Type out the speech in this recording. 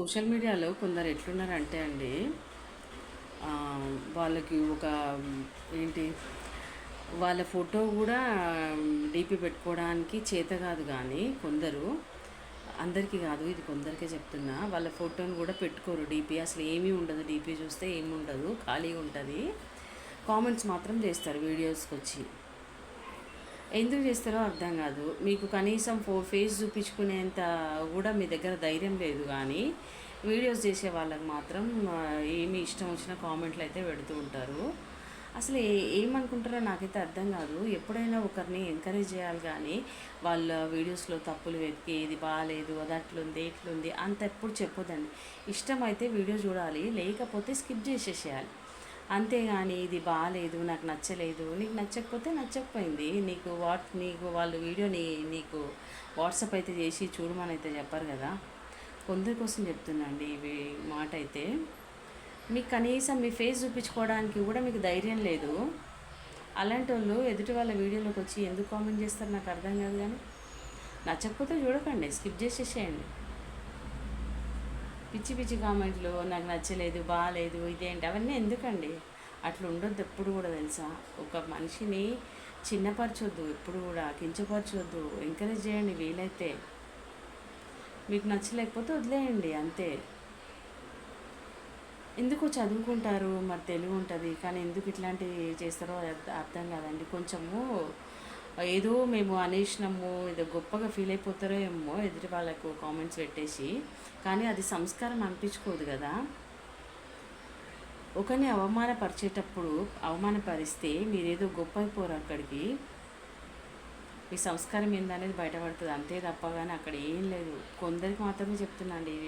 Social మీడియాలో కొందరు ఎట్లున్నారంటే అండి, వాళ్ళకి ఒక ఏంటి వాళ్ళ ఫోటో కూడా డీపీ పెట్టుకోవడానికి చేత కాదు. కానీ కొందరు, అందరికీ కాదు, ఇది కొందరికే చెప్తున్నా, వాళ్ళ ఫోటోని కూడా పెట్టుకోరు డీపీ. అసలు ఏమీ ఉండదు, డీపీ చూస్తే ఏమి ఉండదు, ఖాళీగా ఉంటుంది. కామెంట్స్ మాత్రం చేస్తారు వీడియోస్కి వచ్చి. ఎందుకు చేస్తారో అర్థం కాదు. మీకు కనీసం ఫేస్ చూపించుకునేంత కూడా మీ దగ్గర ధైర్యం లేదు. కానీ వీడియోస్ చేసే వాళ్ళకి మాత్రం ఏమి ఇష్టం వచ్చిన కామెంట్లు అయితే పెడుతూ ఉంటారు. అసలు ఏమనుకుంటారో నాకైతే అర్థం కాదు. ఎప్పుడైనా ఒకరిని ఎంకరేజ్ చేయాలి కానీ వాళ్ళ వీడియోస్లో తప్పులు వెతికి ఇది బాగాలేదు, అది అట్లుంది ఇట్లుంది అంత ఎప్పుడు చెప్పొద్దండి. ఇష్టమైతే వీడియో చూడాలి, లేకపోతే స్కిప్ చేసేసేయాలి. అంతేగాని ఇది బాగాలేదు, నాకు నచ్చలేదు, నీకు నచ్చకపోతే నచ్చకపోయింది, నీకు వాళ్ళు వీడియో నీకు వాట్సాప్ అయితే చేసి చూడమని అయితే చెప్పారు కదా. కొందరి కోసం చెప్తున్నాండి ఇవి మాట అయితే. మీకు కనీసం మీ ఫేస్ చూపించుకోవడానికి కూడా మీకు ధైర్యం లేదు. అలాంటి వాళ్ళు ఎదుటి వాళ్ళ వీడియోలోకి వచ్చి ఎందుకు కామెంట్ చేస్తారు నాకు అర్థం కాదు. కానీ నచ్చకపోతే చూడకండి, స్కిప్ చేసేసేయండి. పిచ్చి పిచ్చి కామెంట్లు, నాకు నచ్చలేదు, బాగాలేదు, ఇదేంటి, అవన్నీ ఎందుకండి? అట్లా ఉండొద్దు ఎప్పుడు కూడా, తెలుసా. ఒక మనిషిని చిన్నపరచొద్దు, ఎప్పుడు కూడా కించపరచొద్దు, ఎంకరేజ్ చేయండి వీలైతే. మీకు నచ్చలేకపోతే వదిలేయండి అంతే. ఎందుకు చదువుకుంటారు, మరి తెలివి ఉంటుంది, కానీ ఎందుకు ఇట్లాంటివి చేస్తారో అర్థం కాదండి. కొంచెము ఏదో మేము అనేసినాము, ఏదో గొప్పగా ఫీల్ అయిపోతారో ఏమో ఎదుటి వాళ్ళకు కామెంట్స్ పెట్టేసి. కానీ అది సంస్కారం అనిపించుకోదు కదా. ఒకరిని అవమానపరిచేటప్పుడు అవమానపరిస్తే మీరేదో గొప్ప అయిపోరు అక్కడికి. మీ సంస్కారం ఏందనేది బయటపడుతుంది అంతే తప్ప. కానీ అక్కడ ఏం లేదు. కొందరికి మాత్రమే చెప్తున్నా అండి.